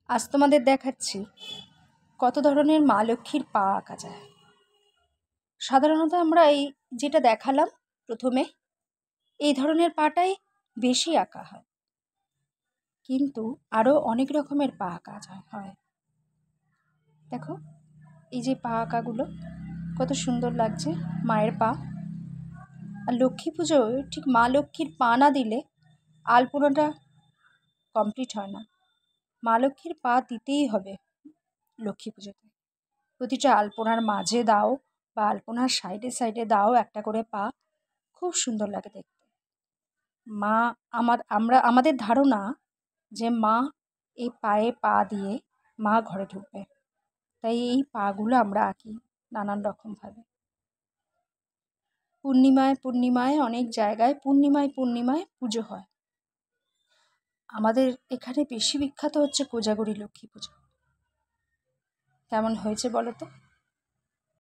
আজ তোমাদের দেখাচ্ছি কত ধরনের মা লক্ষ্মীর পা আঁকা যায়। সাধারণত আমরা এই যেটা দেখালাম প্রথমে, এই ধরনের পাটাই বেশি আঁকা হয়, কিন্তু আরও অনেক রকমের পা আঁকা হয়। দেখো এই যে পা আঁকাগুলো কত সুন্দর লাগছে, মায়ের পা। আর লক্ষ্মী পুজোয় ঠিক মা লক্ষ্মীর পা না দিলে আলপনাটা কমপ্লিট হয় না। মা লক্ষ্মীর পা দিতেই হবে লক্ষ্মী পুজোতে। প্রতিটা আলপনার মাঝে দাও বা আলপনার সাইডে সাইডে দাও একটা করে পা, খুব সুন্দর লাগে দেখতে। মা আমাদের ধারণা যে মা এই পায়ে পা দিয়ে মা ঘরে ঢুকবে, তাই এই পাগুলো আমরা আঁকি নানান রকমভাবে। পূর্ণিমায় অনেক জায়গায় পূর্ণিমায় পুজো হয়। আমাদের এখানে বেশি বিখ্যাত হচ্ছে কোজাগরী লক্ষ্মী পুজো। কেমন হয়েছে বলো তো?